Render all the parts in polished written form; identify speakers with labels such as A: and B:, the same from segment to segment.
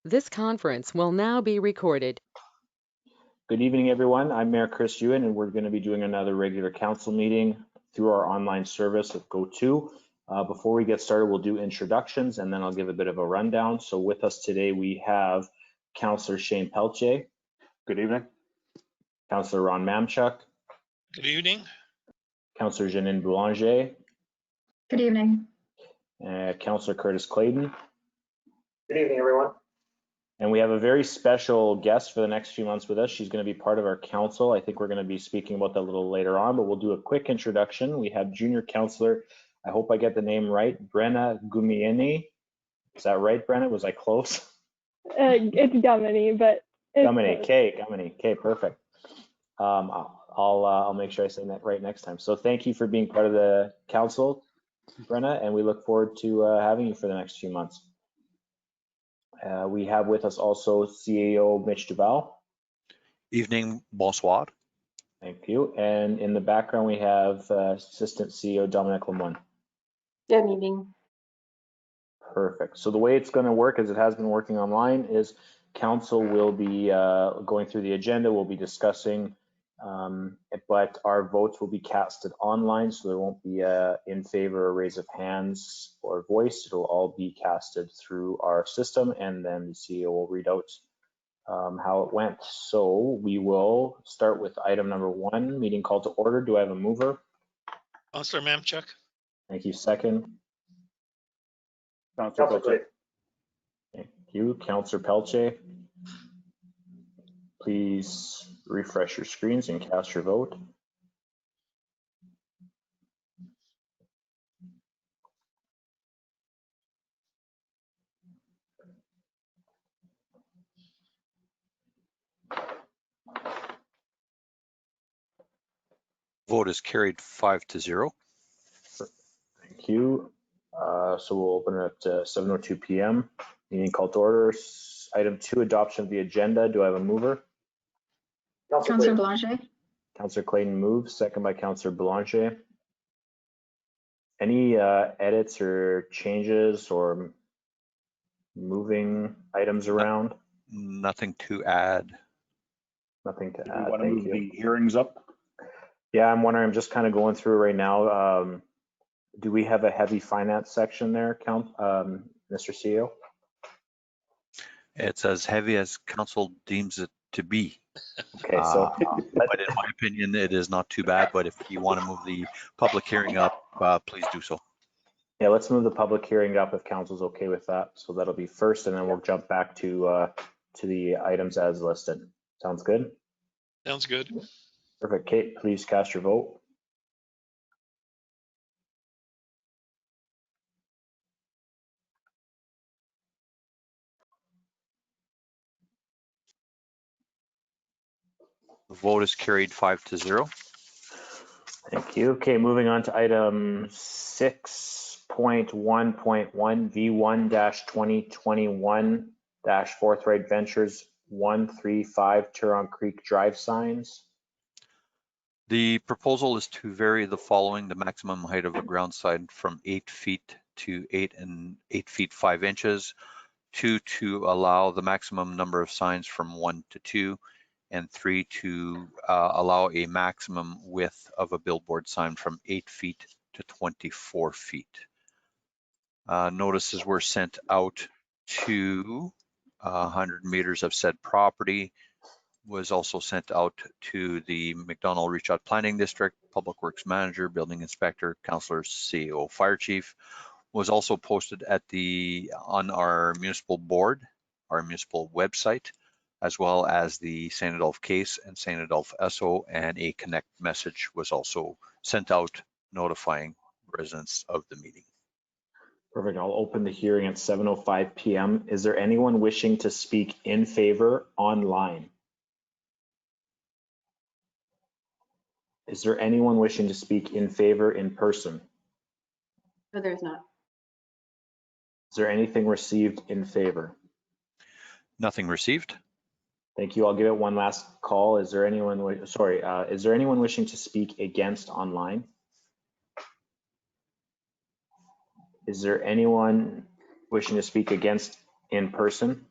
A: This conference will now be recorded.
B: Good evening, everyone. I'm Mayor Chris Ewan, and we're going to be doing another regular council meeting through our online service of GoTo. Before we get started, we'll do introductions, and then I'll give a bit of a rundown. So with us today, we have Councillor Shane Pelletier.
C: Good evening.
B: Councillor Ron Mamchuk.
D: Good evening.
B: Councillor Janine Boulanger.
E: Good evening.
B: Councillor Curtis Clayton.
F: Good evening, everyone.
B: And we have a very special guest for the next few months with us. She's going to be part of our council. I think we're going to be speaking about that a little later on, but we'll do a quick introduction. We have Junior Councillor, I hope I get the name right, Brenna Gumieni. Is that right, Brenna? Was I close?
G: It's Gumini, but it's
B: Gumini, okay, perfect. I'll make sure I say that right next time. So thank you for being part of the council, Brenna, and we look forward to having you for the next few months. We have with us also CEO Mitch Duval.
H: Evening, bonsoir.
B: Thank you. And in the background, we have Assistant CEO Dominic Lemoine.
E: Good evening.
B: Perfect. So the way it's going to work, as it has been working online, is council will be going through the agenda. We'll be discussing, but our votes will be casted online, so there won't be a in favor, a raise of hands, or voice. It'll all be casted through our system, and then the CEO will read out how it went. So we will start with item number 1, meeting call to order. Do I have a mover?
D: Councillor Mamchuk.
B: Thank you. Second.
C: Councillor Pelletier.
B: Thank you. Councillor Pelletier. Please refresh your screens and cast your vote.
H: Vote is carried 5-0.
B: Thank you. So we'll open it at 7:02 p.m. Meeting call to order. Item 2, adoption of the agenda. Do I have a mover?
E: Councillor Boulanger.
B: Councillor Clayton moves, second by Councillor Boulanger. Any edits or changes or moving items around?
H: Nothing to add.
B: Nothing to
C: Do
B: add.
C: you want to
B: Thank
C: move
B: you.
C: the hearings up?
B: Yeah, I'm wondering, I'm just kind of going through right now. Do we have a heavy finance section there, Mr. CEO?
H: It's as heavy as council deems it to be.
B: Okay, so
H: but in my opinion, it is not too bad. But if you want to move the public hearing up, please do so.
B: yeah, let's move the public hearing up if council's okay with that. So that'll be first, and then we'll jump back to the items as listed. Sounds good?
D: Sounds good.
B: Perfect. Kate, please cast your vote.
H: The vote is carried 5-0.
B: Thank you. Okay, moving on to item 6.1.1 V1-2021 Forthright Ventures 135 Turon Creek Drive signs.
H: The proposal is to vary the following: the maximum height of a ground sign from 8 feet to 8 feet 5 inches, 2 to allow the maximum number of signs from 1 to 2, and 3 to allow a maximum width of a billboard sign from 8 feet to 24 feet. Notices were sent out to 100 meters of said property, was also sent out to the McDonald Reach-Out Planning District, Public Works Manager, Building Inspector, Councillor, CEO, Fire Chief. Was also posted at on our municipal board, our municipal website, as well as the St. Adolphe case and St. Adolphe SO, and a connect message was also sent out notifying residents of the meeting.
B: Perfect. I'll open the hearing at 7:05 p.m. Is there anyone wishing to speak in favor online? Is there anyone wishing to speak in favor in person?
E: No, there's not.
B: Is there anything received in favor?
H: Nothing received.
B: Thank you. I'll give it one last call. Is there anyone, is there anyone wishing to speak against online? Is there anyone wishing to speak against in person?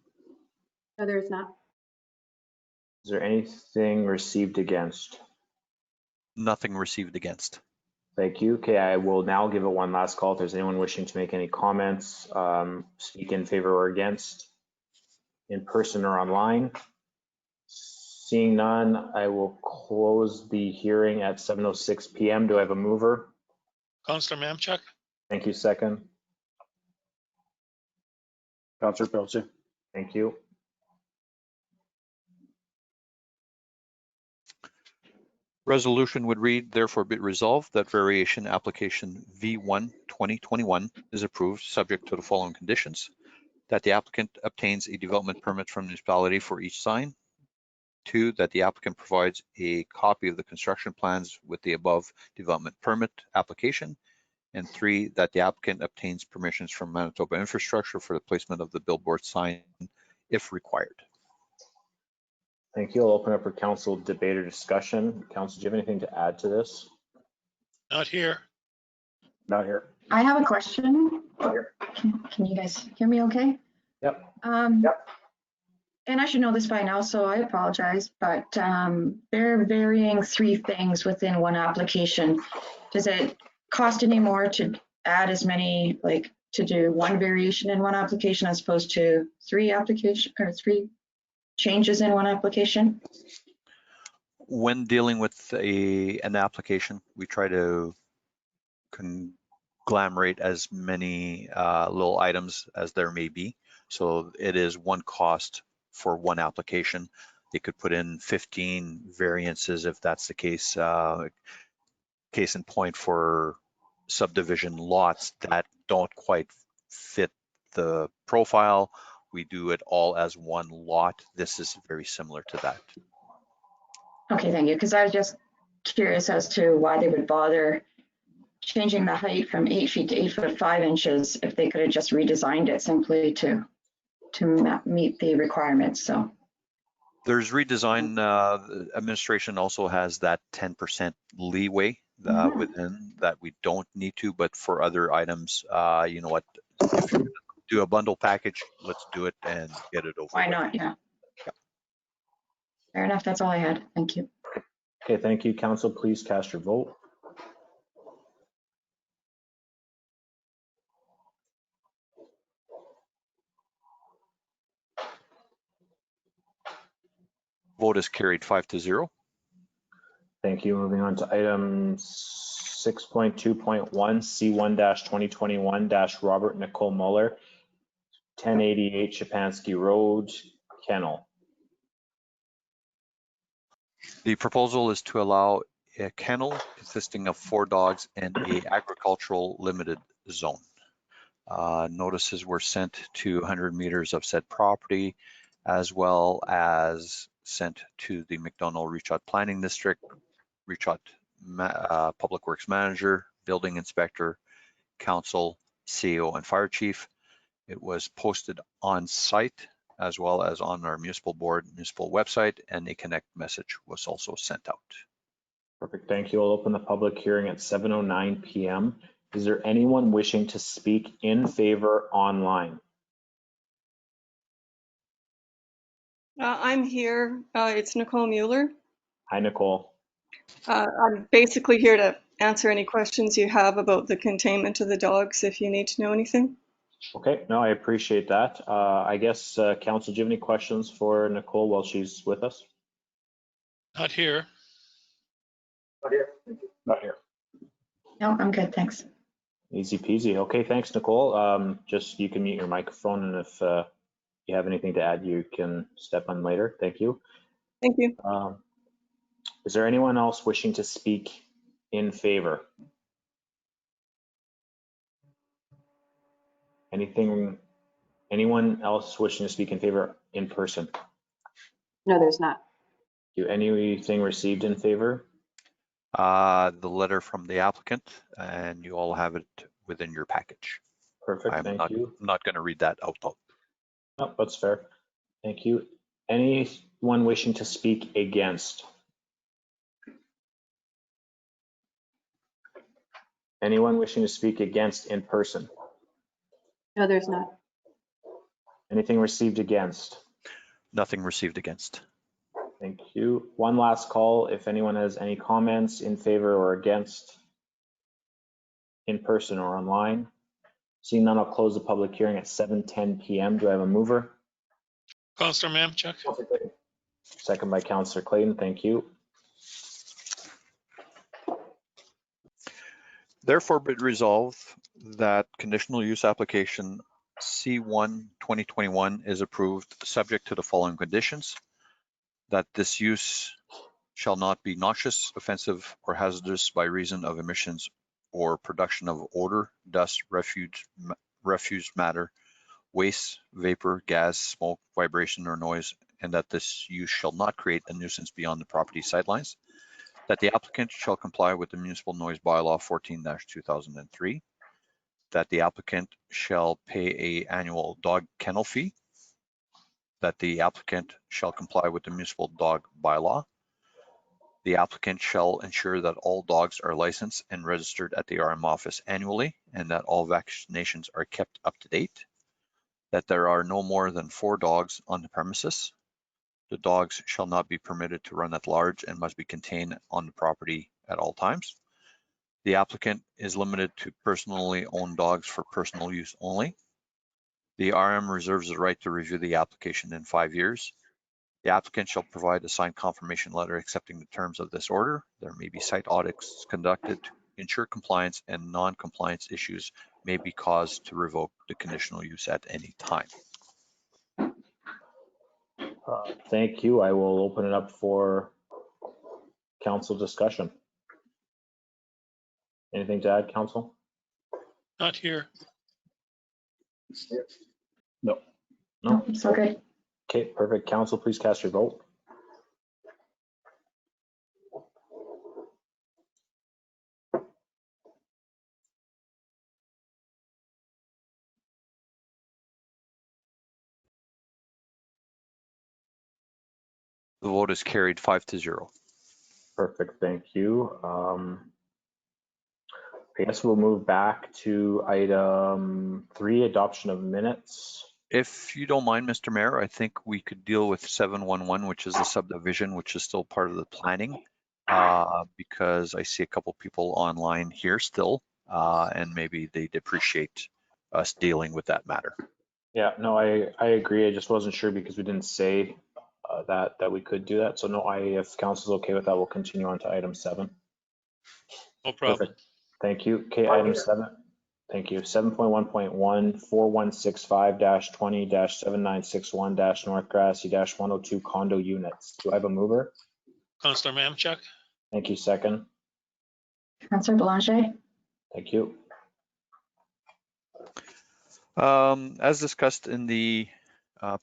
E: No, there is not.
B: Is there anything received against?
H: Nothing received against.
B: Thank you. Okay, I will now give it one last call. If there's anyone wishing to make any comments, speak in favor or against, in person or online. Seeing none, I will close the hearing at 7:06 p.m. Do I have a mover?
D: Counselor Mamchuk,
B: Thank you. Second.
C: Counselor Pilcher.
B: Thank you.
H: Resolution would read, therefore be it resolved that variation application V1 2021 is approved, subject to the following conditions: that the applicant obtains a development permit from the municipality for each sign. 2, that the applicant provides a copy of the construction plans with the above development permit application. And 3, that the applicant obtains permissions from Manitoba Infrastructure for the placement of the billboard sign if required.
B: Thank you. I'll open up for council debate or discussion. Council, do you have anything to add to this?
D: not here.
C: Not here.
E: I have a question. Can you guys hear me okay?
B: Yep.
F: Yep.
E: And I should know this by now, so I apologize, but they're varying 3 things within one application. Does it cost any more to add as many, like to do 1 variation in one application as opposed to 3 changes in one application?
H: When dealing with an application, we try to conglomerate as many little items as there may be. So it is one cost for one application. They could put in 15 variances if that's the case. Case in point, for subdivision lots that don't quite fit the profile, we do it all as one lot. This is very similar to that.
E: Okay, thank you, because I was just curious as to why they would bother changing the height from 8 feet to 8 foot 5 inches if they could have just redesigned it simply to meet the requirements. So
H: There's redesign. Administration also has that 10% leeway within that we don't need to, but for other items, you know what, if you're gonna do a bundle package, let's do it and get it over.
E: why
H: with.
E: not? Yeah. Fair enough. That's all I had. Thank you.
B: Okay, thank you. Council, please cast your vote.
H: Vote is carried 5-0.
B: Thank you. Moving on to item 6.2.1, C1-2021- Robert Nicole Muller, 1088 Shapansky Road, Kennel.
H: The proposal is to allow a kennel consisting of 4 dogs and a agricultural limited zone. Notices were sent to 100 meters of said property, as well as sent to the McDonald-Richot Planning District, Richot Public Works Manager, Building Inspector, Council, CEO, and Fire Chief. It was posted on site as well as on our municipal board, municipal website, and a connect message was also sent out.
B: Perfect. Thank you. I'll open the public hearing at 7:09 p.m. Is there anyone wishing to speak in favor online?
I: I'm here. It's Nicole Mueller.
B: Hi, Nicole.
I: I'm basically here to answer any questions you have about the containment of the dogs if you need to know anything.
B: Okay, no, I appreciate that. I guess, Council, do you have any questions for Nicole while she's with us?
D: Not here.
F: Not here.
B: Not here.
E: No, I'm good. Thanks.
B: Easy peasy. Okay, thanks, Nicole. Just you can mute your microphone, and if you have anything to add, you can step on later. Thank you.
I: Thank you.
B: Is there anyone else wishing to speak in favor? Anyone else wishing to speak in favor in person?
E: No, there's not.
B: Anything received in favor?
H: The letter from the applicant, and you all have it within your package.
B: Perfect, thank you.
H: I'm not going to read that out loud.
B: No, that's fair. Thank you. Anyone wishing to speak against? Anyone wishing to speak against in person?
E: No, there's not.
B: Anything received against?
H: Nothing received against.
B: Thank you. One last call. If anyone has any comments in favor or against, in person or online. Seeing none, I'll close the public hearing at 7:10 p.m. Do I have a mover?
D: Counselor Mamchuk,
B: Second by Councillor Clayton. Thank you.
H: Therefore, be it resolved that conditional use application C1 2021 is approved, subject to the following conditions: that this use shall not be noxious, offensive, or hazardous by reason of emissions or production of odor, dust, refuse matter, waste, vapor, gas, smoke, vibration, or noise, and that this use shall not create a nuisance beyond the property sidelines. That the applicant shall comply with the municipal noise bylaw 14-2003. That the applicant shall pay an annual dog kennel fee. That the applicant shall comply with the municipal dog bylaw. The applicant shall ensure that all dogs are licensed and registered at the RM office annually, and that all vaccinations are kept up to date. That there are no more than 4 dogs on the premises. The dogs shall not be permitted to run at large and must be contained on the property at all times. The applicant is limited to personally owned dogs for personal use only. The RM reserves the right to review the application in 5 years. The applicant shall provide a signed confirmation letter accepting the terms of this order. There may be site audits conducted to ensure compliance, and non-compliance issues may be caused to revoke the conditional use at any time.
B: Thank you. I will open it up for council discussion. Anything to add, council?
D: not here.
B: No.
E: No, it's all good.
B: Okay, perfect. Council, please cast your vote.
H: The vote is carried 5-0.
B: Perfect, thank you. I guess we'll move back to item 3, adoption of minutes.
H: If you don't mind, Mr. Mayor, I think we could deal with 711, which is the subdivision, which is still part of the planning, because I see a couple people online here still, and maybe they'd appreciate us dealing with that matter.
B: Yeah, no, I agree. I just wasn't sure because we didn't say that we could do that. So no, if council's okay with that, we'll continue on to item 7.
D: No problem.
B: Perfect. Thank you. Okay, item 7. Thank you. 7.1.1, 4165-20-7961- North Grassy-102 condo units. Do I have a mover?
D: Counselor Mamchuk,
B: Thank you. Second.
E: Councillor Belanger?
B: Thank you.
H: As discussed in the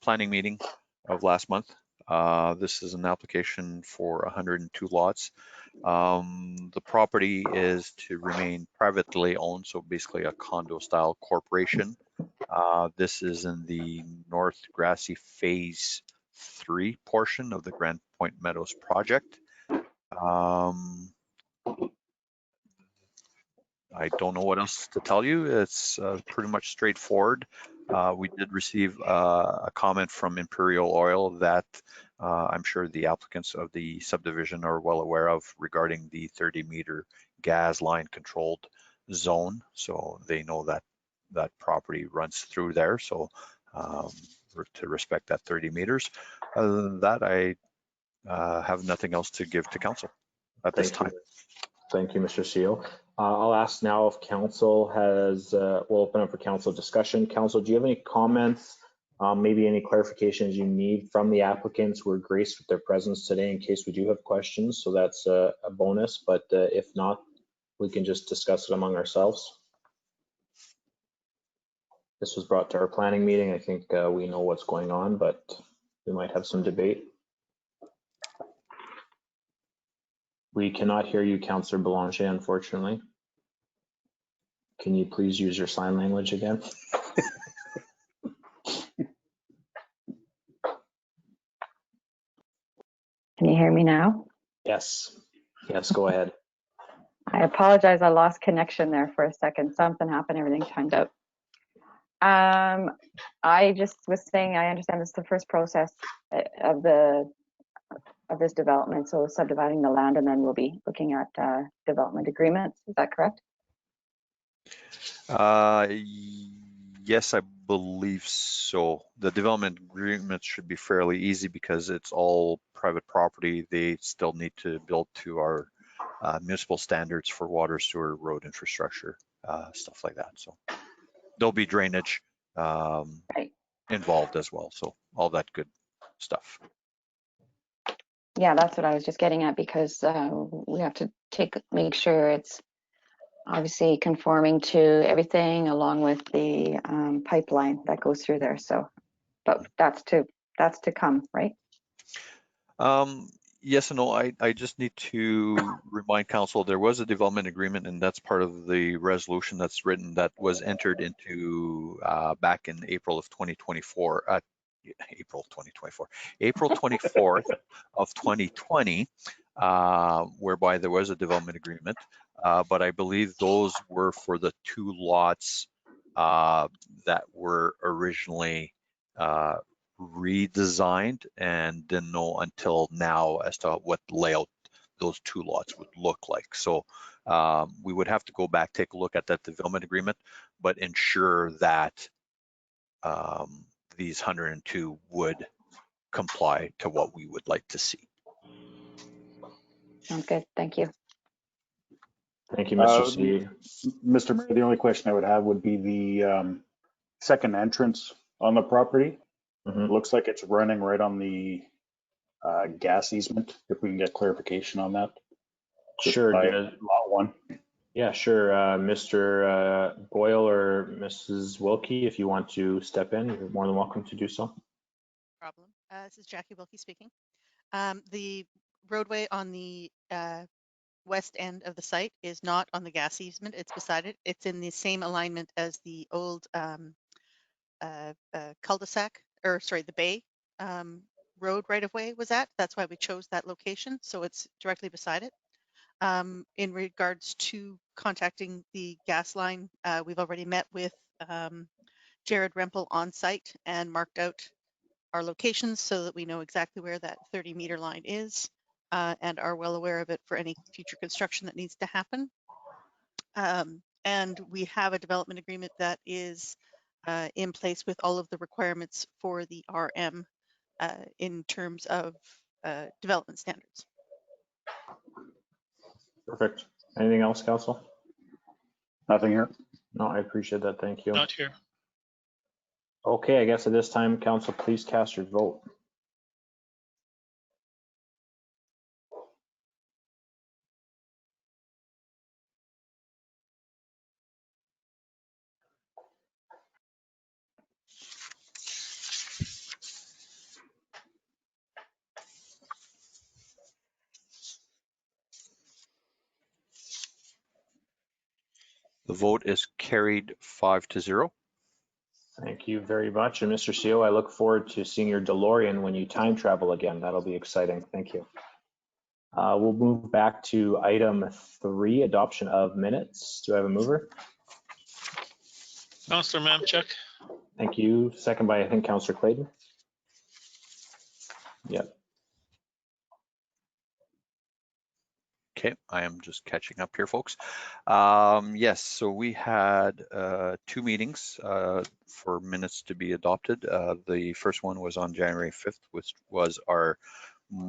H: planning meeting of last month, this is an application for 102 lots. The property is to remain privately owned, so basically a condo style corporation. This is in the North Grassy Phase 3 portion of the Grand Point Meadows project. I don't know what else to tell you. It's pretty much straightforward. We did receive a comment from Imperial Oil that I'm sure the applicants of the subdivision are well aware of regarding the 30-meter gas line controlled zone. So they know that that property runs through there. So to respect that 30 meters. Other than that, I have nothing else to give to council at this time.
B: Thank you, Mr. Seal. I'll ask now if council has, we'll open up for council discussion. Council, do you have any comments, maybe any clarifications you need from the applicants? We're graced with their presence today in case we do have questions, so that's a bonus, but if not, we can just discuss it among ourselves. This was brought to our planning meeting. I think we know what's going on, but we might have some debate. We cannot hear you, Councillor Belanger, unfortunately. Can you please use your sign language again?
J: Can you hear me now?
B: Yes. Yes, go ahead.
J: I apologize, I lost connection there for a second. Something happened, everything timed out. I just was saying, I understand this is the first process of this development, so subdividing the land, and then we'll be looking at development agreements. Is that correct?
H: Yes, I believe so. The development agreements should be fairly easy because it's all private property. They still need to build to our municipal standards for water, sewer, road infrastructure, stuff like that. So there'll be drainage
J: Right.
H: involved as well. So all that good stuff.
J: Yeah, that's what I was just getting at, because we have to make sure it's obviously conforming to everything, along with the pipeline that goes through there. So, but that's to come, right?
H: Yes and no. I just need to remind council there was a development agreement, and that's part of the resolution that's written that was entered into back in April of 2024. April 24th of 2020, whereby there was a development agreement. But I believe those were for the 2 lots that were originally redesigned, and didn't know until now as to what layout those 2 lots would look like. So we would have to go back, take a look at that development agreement, but ensure that these 102 would comply to what we would like to see.
J: Sounds good. Thank you.
B: Thank you, Mr. C.
C: Mr. Mayor, the only question I would have would be the second entrance on the property.
B: Mhm.
C: It looks like it's running right on the gas easement, if we can get clarification on that. Just
B: Sure.
C: by lot 1.
B: Yeah, sure. Mr. Boyle or Mrs. Wilkie, if you want to step in, you're more than welcome to do so.
K: Problem. This is Jackie Wilkie speaking. The roadway on the west end of the site is not on the gas easement. It's beside it. It's in the same alignment as the old cul-de-sac, or sorry, the Bay road right of way was at. That's why we chose that location. So it's directly beside it. In regards to contacting the gas line, we've already met with Jared Rempel on site and marked out our locations so that we know exactly where that 30-meter line is, and are well aware of it for any future construction that needs to happen. And we have a development agreement that is in place with all of the requirements for the RM in terms of development standards.
B: Perfect. Anything else, council?
C: Nothing here.
B: No, I appreciate that. Thank you.
D: Not here.
B: Okay, I guess at this time, council, please cast your vote.
H: The vote is carried 5-0.
B: Thank you very much. And Mr. CO, I look forward to seeing your DeLorean when you time travel again. That'll be exciting. Thank you. We'll move back to item 3, adoption of minutes. Do I have a mover?
D: Counselor Mamchuk.
B: Thank you. Second by, I think, Councillor Clayton. Yep.
H: Okay, I am just catching up here, folks. Yes, so we had 2 meetings for minutes to be adopted. The first one was on January 5th, which was our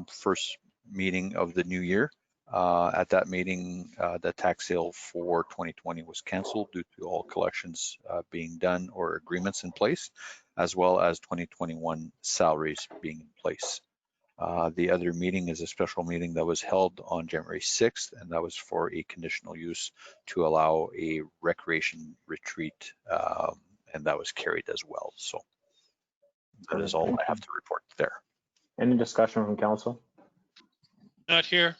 H: first meeting of the new year. At that meeting, the tax sale for 2020 was canceled due to all collections being done or agreements in place, as well as 2021 salaries being in place. The other meeting is a special meeting that was held on January 6th, and that was for a conditional use to allow a recreation retreat, and that was carried as well. So that is all I have to report there.
B: Any discussion from council?
D: Not here.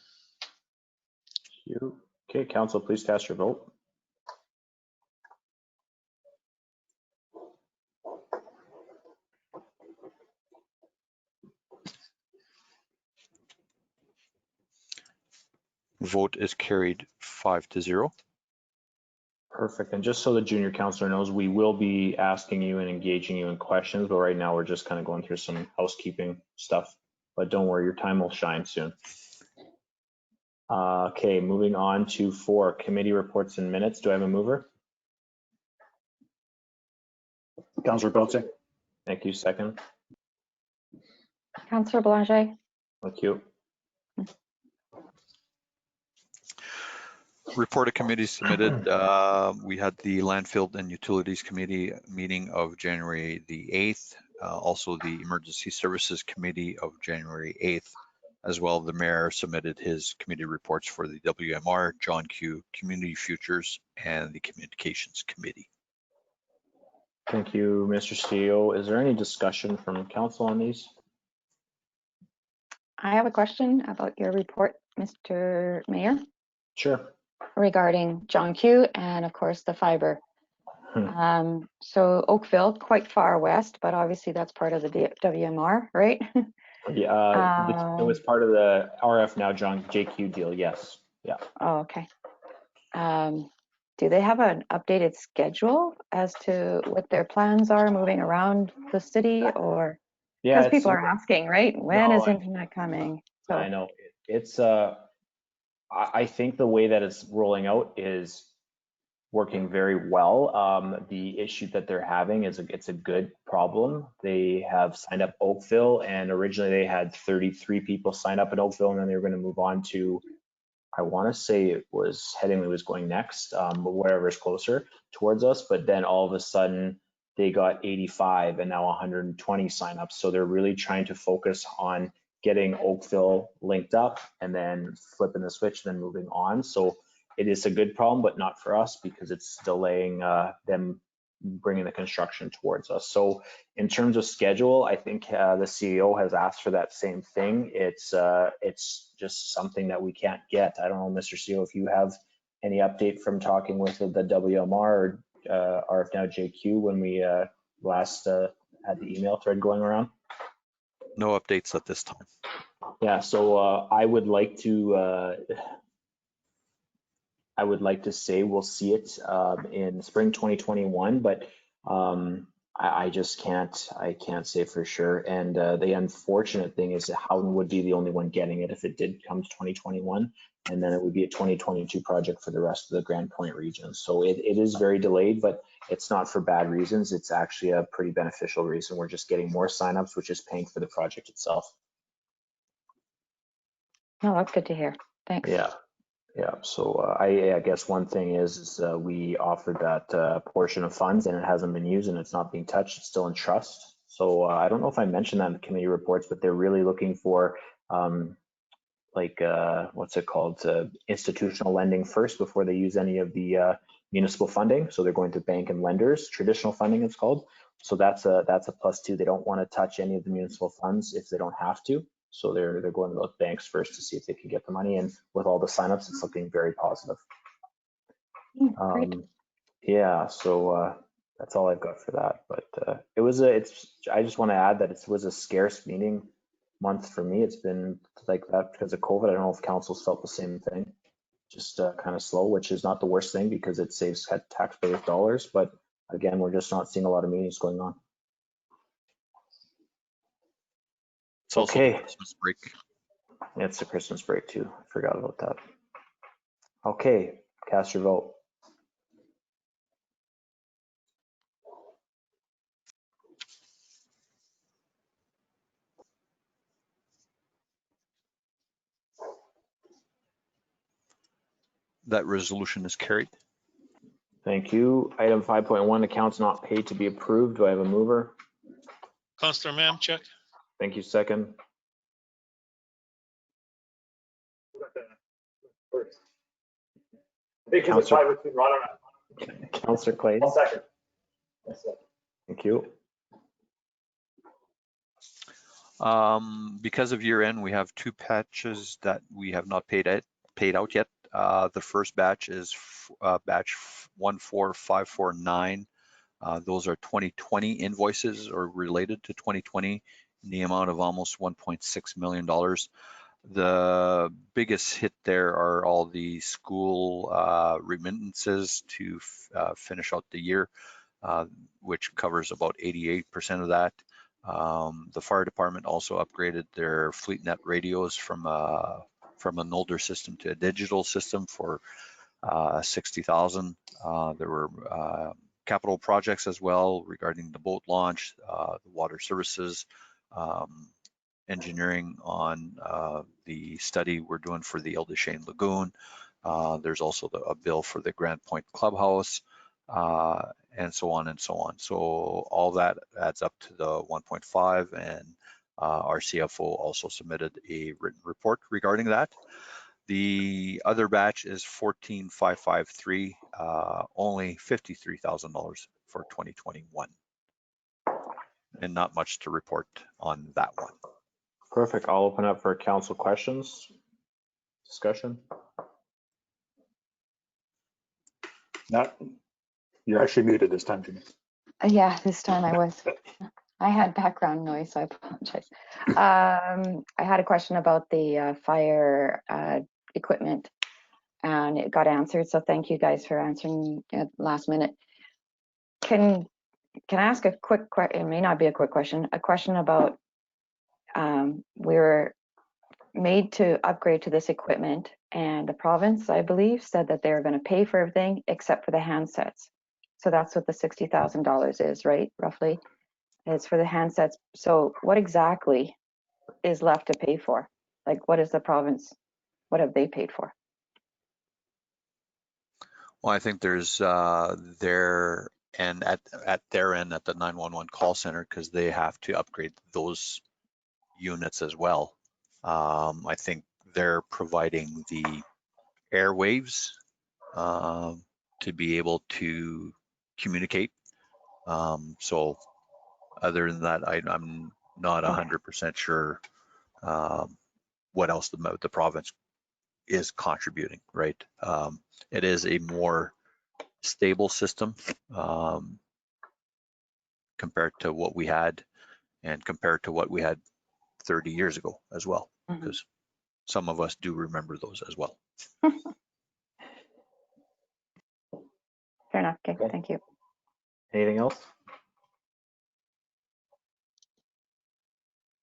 B: Thank you. Okay, council, please cast your vote.
H: Vote is carried 5-0.
B: Perfect. And just so the junior counselor knows, we will be asking you and engaging you in questions, but right now we're just kind of going through some housekeeping stuff. But don't worry, your time will shine soon. Okay, moving on to 4, committee reports and minutes. Do I have a mover?
C: Councillor Pelletier.
B: Thank you. Second.
J: Councillor Belanger.
B: Thank you.
H: Report of committees submitted. We had the Landfill and Utilities Committee meeting of January the 8th. Also the Emergency Services Committee of January 8th. As well, the mayor submitted his committee reports for the WMR, John Q, Community Futures, and the Communications Committee.
B: Thank you, Mr. CEO. Is there any discussion from council on these?
J: I have a question about your report, Mr. Mayor,
B: Sure.
J: regarding John Q and of course the fiber. So Oakville, quite far west, but obviously that's part of the WMR, right?
B: Yeah, it was part of the RF now John JQ deal. Yes. Yeah.
J: Oh, okay. Do they have an updated schedule as to what their plans are moving around the city, or
B: Yeah,
J: because people are asking, right? When is internet coming? So
B: I know it's I think the way that it's rolling out is working very well. The issue that they're having is it's a good problem. They have signed up Oakville, and originally they had 33 people sign up in Oakville, and then they were going to move on to, I want to say it was Headingley was going next, but whatever is closer towards us. But then all of a sudden they got 85 and now 120 signups. So they're really trying to focus on getting Oakville linked up and then flipping the switch, then moving on. So it is a good problem, but not for us because it's delaying them bringing the construction towards us. So in terms of schedule, I think the CEO has asked for that same thing. It's just something that we can't get. I don't know, Mr. CEO, if you have any update from talking with the WMR or RF Now JQ when we last had the email thread going around.
H: No updates at this time.
B: Yeah, so I would like to say we'll see it in spring 2021, but I just can't say for sure. And the unfortunate thing is that Howden would be the only one getting it if it did come to 2021, and then it would be a 2022 project for the rest of the Grand Point region. So it is very delayed, but it's not for bad reasons. It's actually a pretty beneficial reason. We're just getting more signups, which is paying for the project itself.
J: no, that's good to hear. Thanks.
B: Yeah. Yeah, so I guess one thing is we offered that portion of funds and it hasn't been used and it's not being touched. It's still in trust. So I don't know if I mentioned that in the committee reports, but they're really looking for what's it called? Institutional lending first before they use any of the municipal funding. So they're going to bank and lenders, traditional funding it's called. So that's a +2. They don't want to touch any of the municipal funds if they don't have to. So they're going to look banks first to see if they can get the money. And with all the signups, it's looking very positive.
J: Great.
B: Yeah, so that's all I've got for that. But I just want to add that it was a scarce meeting month for me. It's been like that because of COVID. I don't know if council's felt the same thing. Just kind of slow, which is not the worst thing because it saves taxpayers dollars. But again, we're just not seeing a lot of meetings going on.
H: It's also
B: Okay.
H: the Christmas break.
B: It's the Christmas break too. I forgot about that. Okay, cast your vote.
H: That resolution is carried.
B: Thank you. Item 5.1, accounts not paid to be approved. Do I have a mover?
D: Councillor Mamchuk.
B: Thank you. Second.
F: I think it's a tie between Ron and I.
B: Councillor Clay.
F: 1 second. Yes, sir.
B: Thank you.
H: Because of year end, we have 2 batches that we have not paid out yet. The first batch is batch 14549. Those are 2020 invoices or related to 2020 in the amount of almost $1.6 million. The biggest hit there are all the school remittances to finish out the year, which covers about 88% of that. The fire department also upgraded their FleetNet radios from an older system to a digital system for 60,000. There were capital projects as well regarding the boat launch, the water services, engineering on the study we're doing for the Ile des Chênes Lagoon. There's also a bill for the Grand Point Clubhouse, and so on and so on. So all that adds up to the 1.5, and our CFO also submitted a written report regarding that. The other batch is 14,553, only $53,000 for 2021. And not much to report on that one.
B: Perfect. I'll open up for council questions, discussion.
C: You're actually muted this time, Jimmy.
J: Yeah, this time I was. I had background noise, so I apologize. I had a question about the fire equipment, and it got answered. So thank you guys for answering at last minute. Can I ask a quick question? It may not be a quick question. A question about we were made to upgrade to this equipment, and the province, I believe, said that they were going to pay for everything except for the handsets. So that's what the $60,000 is, right? Roughly. It's for the handsets. So what exactly is left to pay for? Like, what is the province, what have they paid for?
H: Well, I think there's their end at their end at the 911 call center, because they have to upgrade those units as well. I think they're providing the airwaves to be able to communicate. So other than that, I'm not 100% sure what else the province is contributing, right? It is a more stable system compared to what we had, and compared to what we had 30 years ago as well, because some of us do remember those as well.
J: Fair enough. Okay, thank you.
B: Anything else?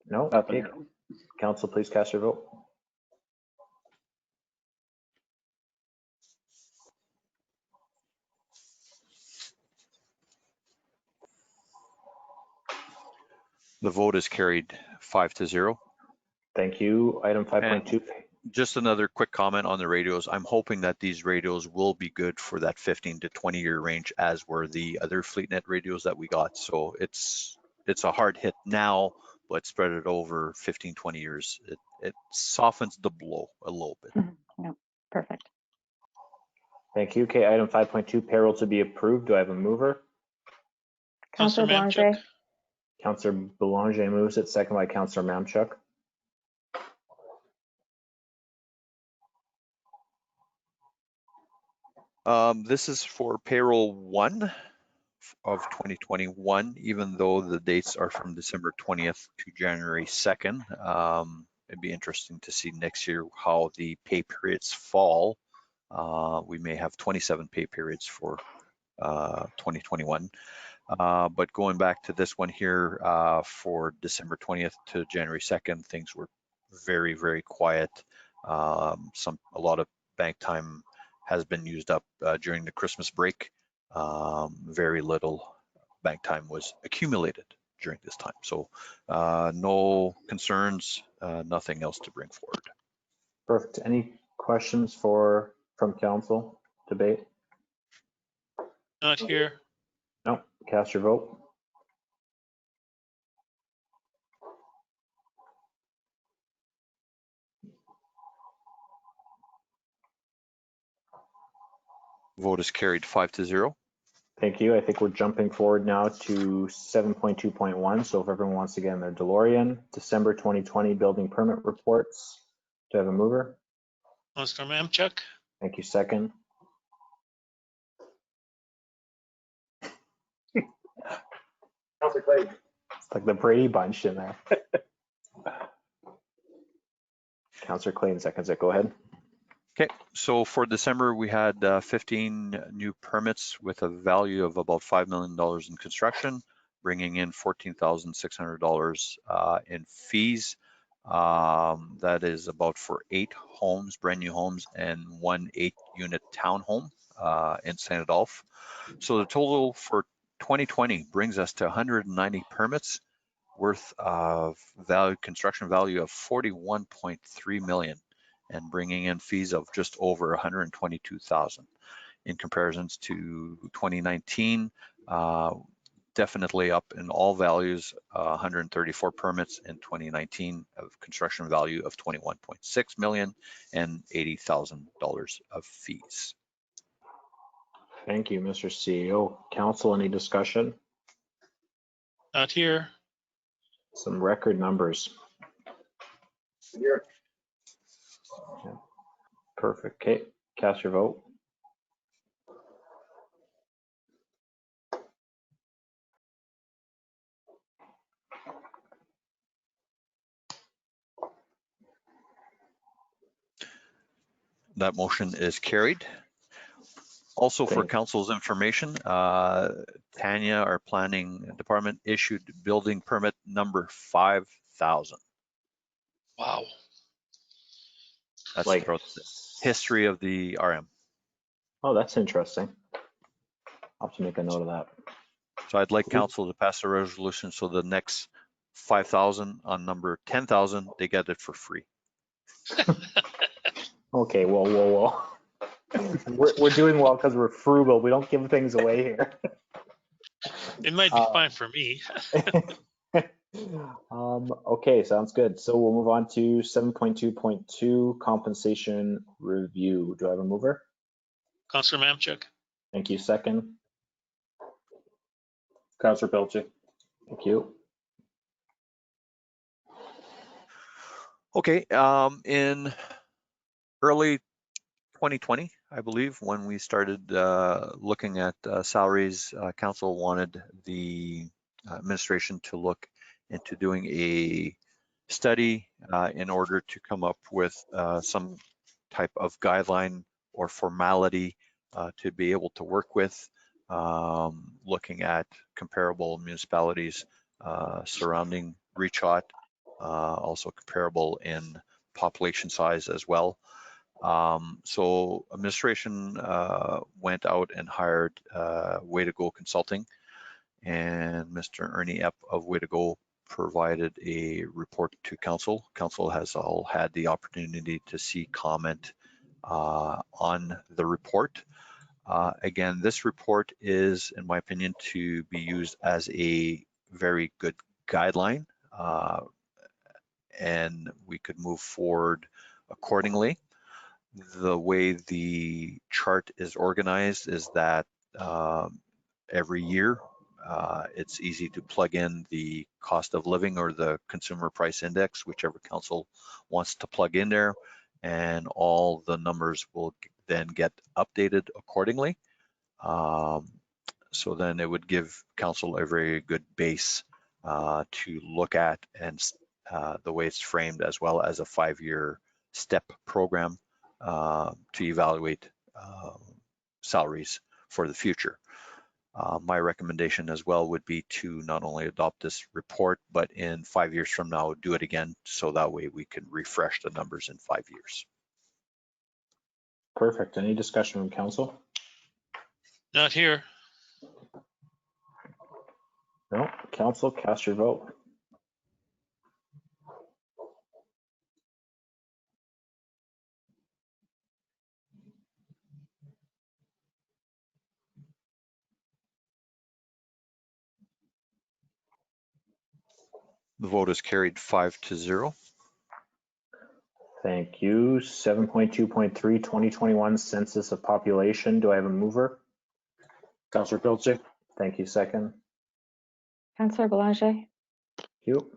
B: No? Okay. Council, please cast your vote.
H: The vote is carried 5-0.
B: Thank you. Item 5.2.
H: Just another quick comment on the radios. I'm hoping that these radios will be good for that 15 to 20 year range, as were the other FleetNet radios that we got. So it's a hard hit now, but spread it over 15, 20 years. It softens the blow a little bit.
J: No, perfect.
B: Thank you. Okay, item 5.2, payroll to be approved. Do I have a mover?
J: Councillor Belanger.
B: Councillor Belanger moves it, second by Councillor Mamchuk.
H: This is for payroll 1 of 2021, even though the dates are from December 20th to January 2nd. It'd be interesting to see next year how the pay periods fall. We may have 27 pay periods for 2021. But going back to this one here, for December 20th to January 2nd, things were very, very quiet. A lot of bank time has been used up during the Christmas break. Very little bank time was accumulated during this time. So no concerns, nothing else to bring forward.
B: Perfect. Any questions from council? Debate?
D: Not here.
B: No. Cast your vote.
H: Vote is carried 5-0.
B: Thank you. I think we're jumping forward now to 7.2.1. So if everyone wants to get in their DeLorean, December 2020 building permit reports. Do I have a mover?
D: Councillor Mamchuk.
B: Thank you. Second.
F: Councillor Clayton.
B: It's like the Brady Bunch in there. Councillor Clayton seconds it. Go ahead.
H: Okay, so for December, we had 15 new permits with a value of about $5 million in construction, bringing in $14,600 in fees. That is about for 8 homes, brand new homes, and 1 8-unit townhome in St. Adolphe. So the total for 2020 brings us to 190 permits worth of construction value of $41.3 million. And bringing in fees of just over 122,000. In comparisons to 2019, definitely up in all values, 134 permits in 2019 of construction value of 21.6 million and $80,000 of fees.
B: Thank you, Mr. CEO. Council, any discussion?
D: Not here.
B: Some record numbers.
F: Here.
B: Perfect. Okay, cast your vote.
H: That motion is carried. Also for
B: Thank you.
H: council's information, Tanya, our planning department, issued building permit number 5,000.
D: Wow.
H: That's
B: Like,
H: throughout the history of the RM.
B: oh, that's interesting. I'll have to make a note of that.
H: So I'd like council to pass a resolution so the next 5,000 on number 10,000, they get it for free.
B: Okay, whoa. We're doing well because we're frugal. We don't give things away here.
D: It might be fine for me.
B: Okay, sounds good. So we'll move on to 7.2.2 compensation review. Do I have a mover?
D: Councillor Mamchuk.
B: Thank you. Second.
C: Councillor Pelletier.
B: Thank you.
H: Okay, in early 2020, I believe, when we started looking at salaries, council wanted the administration to look into doing a study in order to come up with some type of guideline or formality to be able to work with, looking at comparable municipalities surrounding Richot, also comparable in population size as well. So administration went out and hired Way to Go Consulting, and Mr. Ernie Epp of Way to Go provided a report to council. Council has all had the opportunity to see comment on the report. Again, this report is, in my opinion, to be used as a very good guideline, and we could move forward accordingly. The way the chart is organized is that every year it's easy to plug in the cost of living or the consumer price index, whichever council wants to plug in there, and all the numbers will then get updated accordingly. So then it would give council a very good base to look at, and the way it's framed, as well as a 5-year step program to evaluate salaries for the future. My recommendation as well would be to not only adopt this report, but in 5 years from now, do it again, so that way we can refresh the numbers in 5 years.
B: Perfect. Any discussion from council?
D: Not here.
B: No. Council, cast your vote.
H: The vote is carried 5-0.
B: Thank you. 7.2.3 2021 census of population. Do I have a mover?
C: Councillor Pelletier.
B: Thank you. Second.
J: Councillor Belanger.
B: Thank you.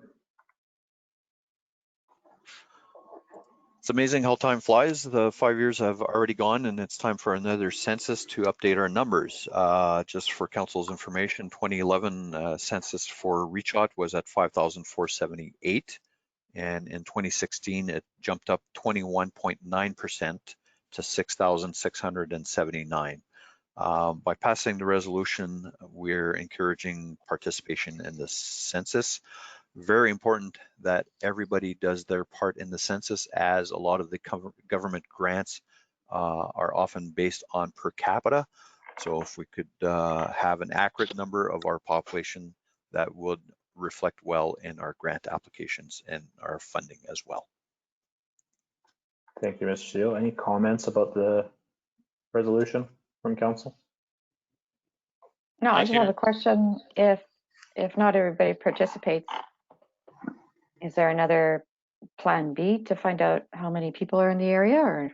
H: It's amazing how time flies. The 5 years have already gone, and it's time for another census to update our numbers. Just for council's information, 2011 census for Richot was at 5,478. And in 2016, it jumped up 21.9% to 6,679. By passing the resolution, we're encouraging participation in the census. Very important that everybody does their part in the census, as a lot of the government grants are often based on per capita. So if we could have an accurate number of our population, that would reflect well in our grant applications and our funding as well.
B: Thank you, Mr. Seal. Any comments about the resolution from council?
J: No, I
D: Not
J: just have
D: here.
J: a question. If not everybody participates, is there another plan B to find out how many people are in the area, or?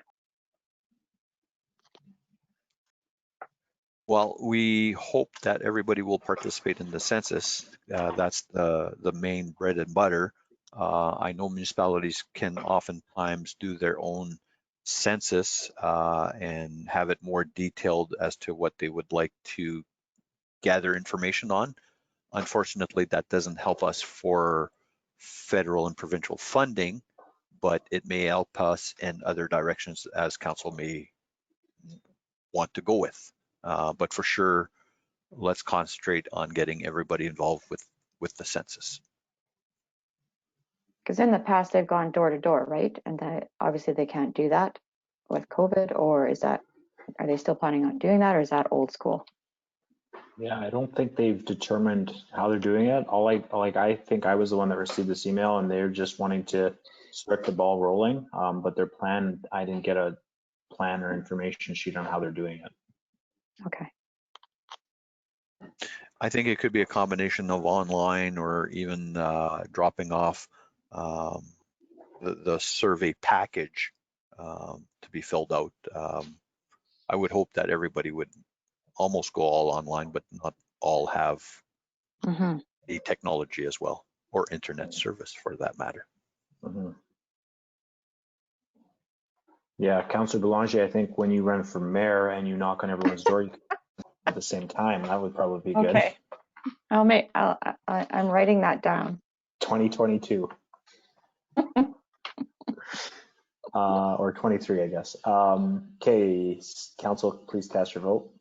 H: Well, we hope that everybody will participate in the census. That's the main bread and butter. I know municipalities can oftentimes do their own census and have it more detailed as to what they would like to gather information on. Unfortunately, that doesn't help us for federal and provincial funding, but it may help us in other directions as council may want to go with. But for sure, let's concentrate on getting everybody involved with the census.
J: Because in the past they've gone door to door, right? And that obviously they can't do that with COVID, or are they still planning on doing that, or is that old school?
B: Yeah, I don't think they've determined how they're doing it. I think I was the one that received this email, and they're just wanting to start the ball rolling. But their plan, I didn't get a plan or information sheet on how they're doing it.
J: Okay.
H: I think it could be a combination of online or even dropping off the survey package to be filled out. I would hope that everybody would almost go all online, but not all have the technology as well, or internet service for that matter.
B: Yeah, Councillor Belanger, I think when you run for mayor and you knock on everyone's door you can at the same time, that would probably be good.
J: Okay. I'm writing that down.
B: 2022. Or 23, I guess. Okay, council, please cast your vote.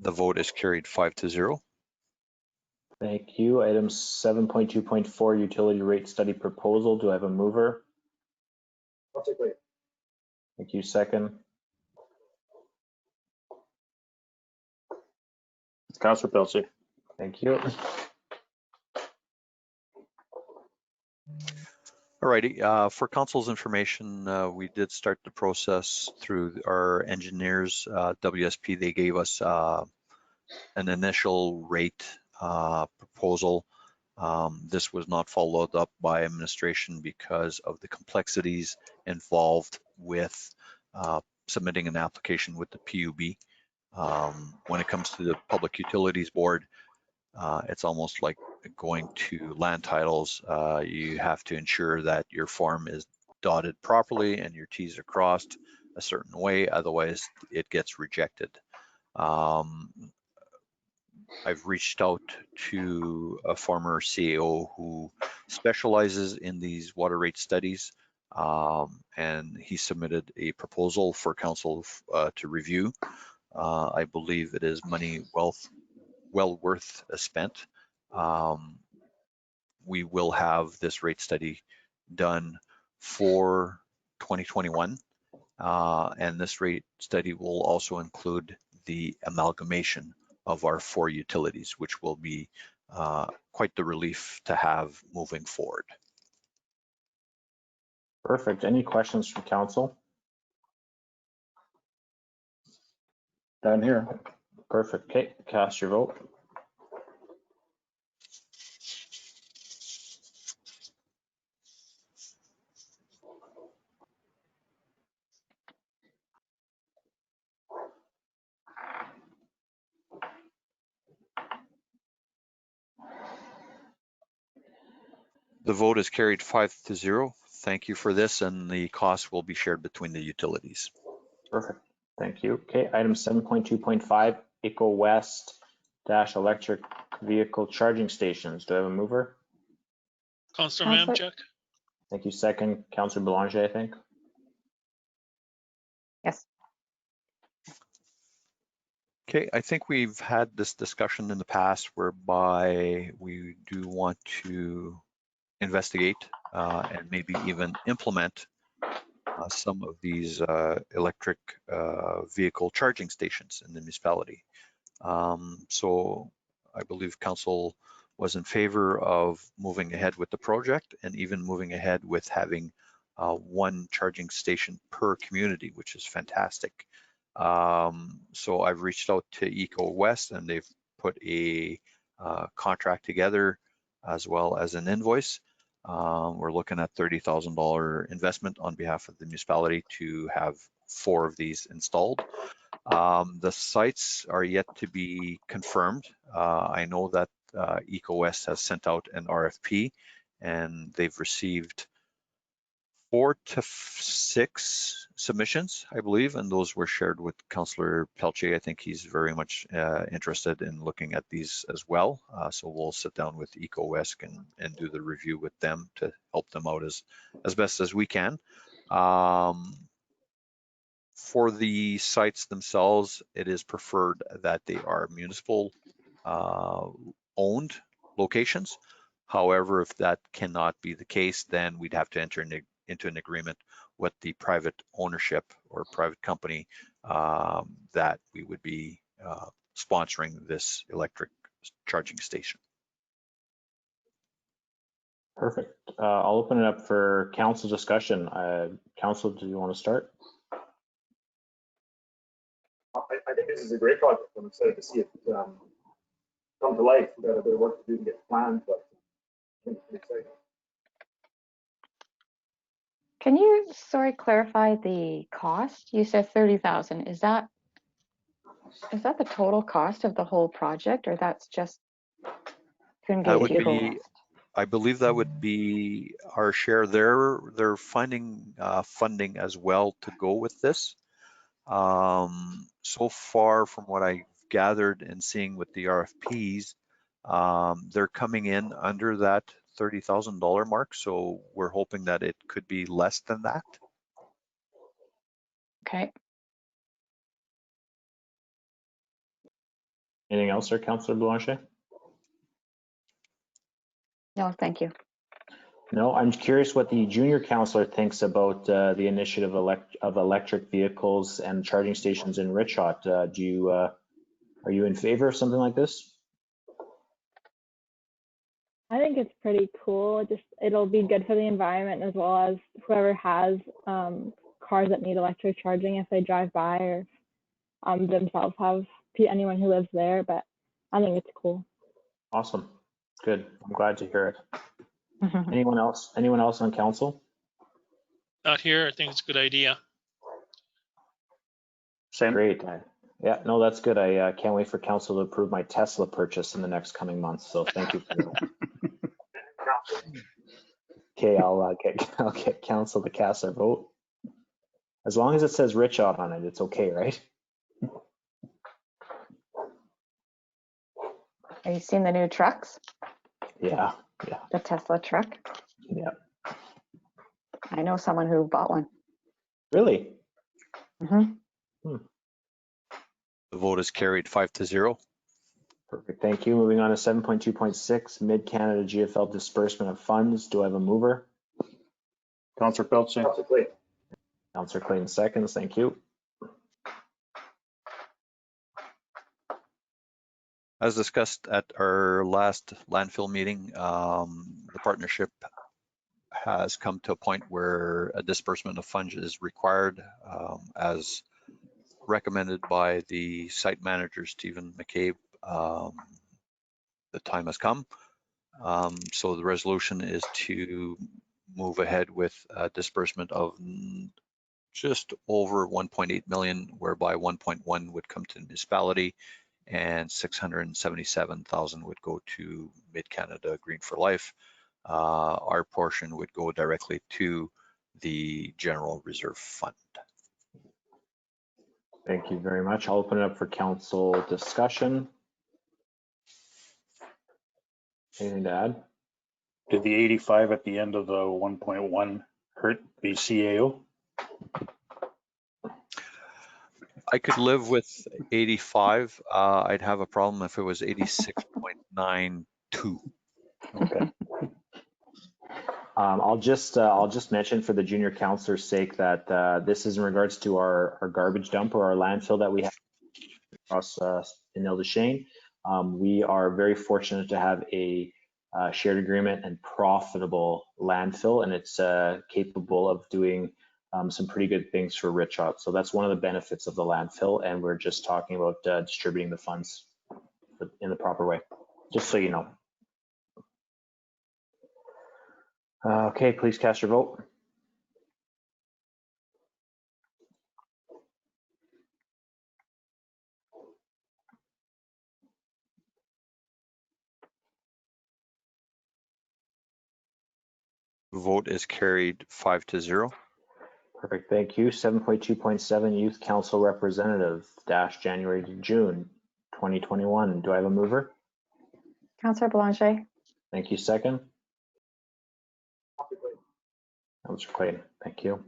H: The vote is carried 5-0.
B: Thank you. Item 7.2.4, utility rate study proposal. Do I have a mover?
F: I'll take it.
B: Thank you. Second.
C: Councillor Pilcher.
B: Thank you.
H: Alrighty, for council's information, we did start the process through our engineers, WSP. They gave us an initial rate proposal. This was not followed up by administration because of the complexities involved with submitting an application with the PUB. When it comes to the Public Utilities Board, it's almost like going to land titles. You have to ensure that your form is dotted properly and your T's are crossed a certain way, otherwise it gets rejected. I've reached out to a former CAO who specializes in these water rate studies, and he submitted a proposal for council to review. I believe it is money well worth spent. We will have this rate study done for 2021, and this rate study will also include the amalgamation of our 4 utilities, which will be quite the relief to have moving forward.
B: Perfect. Any questions from council?
C: Down here.
B: Perfect. Okay, cast your vote.
H: The vote is carried 5-0. Thank you for this, and the cost will be shared between the utilities.
B: Perfect. Thank you. Okay, item 7.2.5, Eco West dash electric vehicle charging stations. Do I have a mover?
D: Councillor
J: Counselor-
D: Mamchuk,
B: Thank you. Second, Councillor Belanger, I think.
J: Yes.
H: Okay, I think we've had this discussion in the past whereby we do want to investigate and maybe even implement some of these electric vehicle charging stations in the municipality. So I believe council was in favor of moving ahead with the project and even moving ahead with having one charging station per community, which is fantastic. So I've reached out to Eco West and they've put a contract together as well as an invoice. We're looking at $30,000 investment on behalf of the municipality to have 4 of these installed. The sites are yet to be confirmed. I know that Eco West has sent out an RFP and they've received 4 to 6 submissions, I believe, and those were shared with Councillor Pelletier. I think he's very much interested in looking at these as well. So we'll sit down with Eco West and do the review with them to help them out as best as we can. For the sites themselves, it is preferred that they are municipal owned locations. However, if that cannot be the case, then we'd have to enter into an agreement with the private ownership or private company that we would be sponsoring this electric charging station.
B: Perfect. I'll open it up for council discussion. Council, do you want to start?
F: I think this is a great project. I'm excited to see it come to life. We've got a bit of work to do to get planned, but I think it's exciting.
J: Can you, sorry, clarify the cost? You said 30,000. Is that the total cost of the whole project, or that's just to engage
H: That would
J: Eco
H: be,
J: West?
H: I believe that would be our share. They're finding funding as well to go with this. So far, from what I gathered and seeing with the RFPs, they're coming in under that $30,000 mark. So we're hoping that it could be less than that.
J: Okay.
B: Anything else, sir, Councillor Belanger?
J: No, thank you.
B: No, I'm curious what the junior councillor thinks about the initiative of electric vehicles and charging stations in Richot. Are you in favor of something like this?
G: I think it's pretty cool. It'll be good for the environment as well as whoever has cars that need electric charging if they drive by or themselves have anyone who lives there. But I think it's cool.
B: Awesome. Good. I'm glad to hear it. Anyone else? Anyone else on council?
D: not here. I think it's a good idea.
C: Same.
B: Great. Yeah, no, that's good. I can't wait for council to approve my Tesla purchase in the next coming months. So thank you for that. Okay, I'll get council to cast their vote. As long as it says Richot on it, it's okay, right?
J: Have you seen the new trucks?
B: Yeah.
J: The Tesla truck?
B: Yeah.
J: I know someone who bought one.
B: Really?
J: Mm-hmm.
H: The vote is carried 5-0.
B: Perfect. Thank you. Moving on to 7.2.6, Mid-Canada GFL disbursement of funds. Do I have a mover?
C: Councillor Pelletier.
F: Councillor Clayton.
B: Councillor Clayton seconds. Thank you.
H: As discussed at our last landfill meeting, the partnership has come to a point where a disbursement of funds is required, as recommended by the site manager, Stephen McCabe. The time has come. So the resolution is to move ahead with a disbursement of just over 1.8 million, whereby 1.1 would come to the municipality and 677,000 would go to Mid-Canada Green for Life. our portion would go directly to the general reserve fund.
B: Thank you very much. I'll open it up for council discussion. Anything to add?
C: Did the 85 at the end of the 1.1 hurt the CAO?
H: I could live with 85. I'd have a problem if it was 86.92.
C: Okay.
B: I'll just mention for the junior counselor's sake that this is in regards to our garbage dump or our landfill that we have across in Ile-des-Chênes. We are very fortunate to have a shared agreement and profitable landfill, and it's capable of doing some pretty good things for Richot. So that's one of the benefits of the landfill, and we're just talking about distributing the funds in the proper way, just so you know. Okay, please cast your vote.
H: Vote is carried 5-0.
B: Perfect, thank you. 7.2.7 Youth Council Representative dash January to June 2021. Do I have a mover?
J: Councillor Belanger.
B: Thank you. Second? Councillor Clayton, thank you.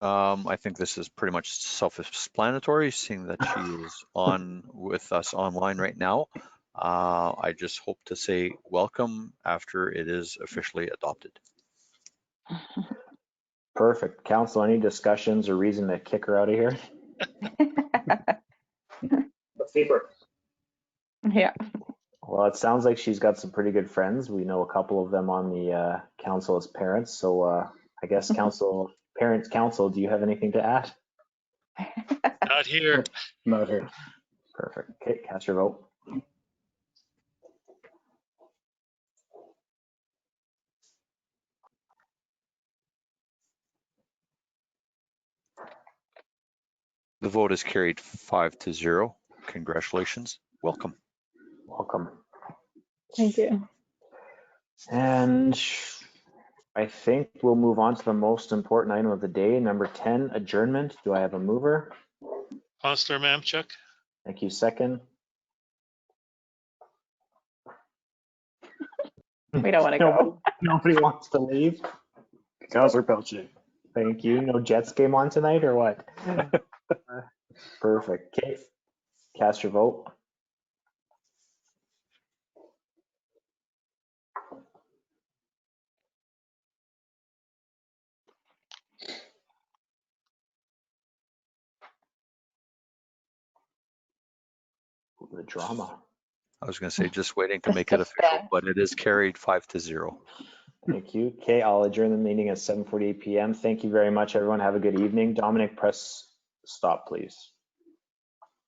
H: I think this is pretty much self-explanatory, seeing that she is on with us online right now. I just hope to say welcome after it is officially adopted.
B: Perfect. Council, any discussions or reason to kick her out of here?
F: Let's keep her.
J: Yeah.
B: Well, it sounds like she's got some pretty good friends. We know a couple of them on the council as parents. So I guess parents council, do you have anything to add?
D: Not here.
C: Not here.
B: Perfect. Okay, cast your vote.
H: The vote is carried 5-0. Congratulations. Welcome.
B: Welcome.
G: Thank you.
B: And I think we'll move on to the most important item of the day, number 10, adjournment. Do I have a mover?
D: Councillor Mamchuk.
B: Thank you. Second?
J: We don't want to go.
B: Nobody wants to leave.
C: Councillor Pelletier.
B: Thank you. No Jets game on tonight or what? Perfect. Okay, cast your vote. The drama.
H: I was going to say just waiting to
J: The
H: make it official,
J: suspense.
H: but it is carried 5-0.
B: Thank you. Okay, I'll adjourn the meeting at 7:48 p.m. Thank you very much, everyone. Have a good evening. Dominic, press stop, please.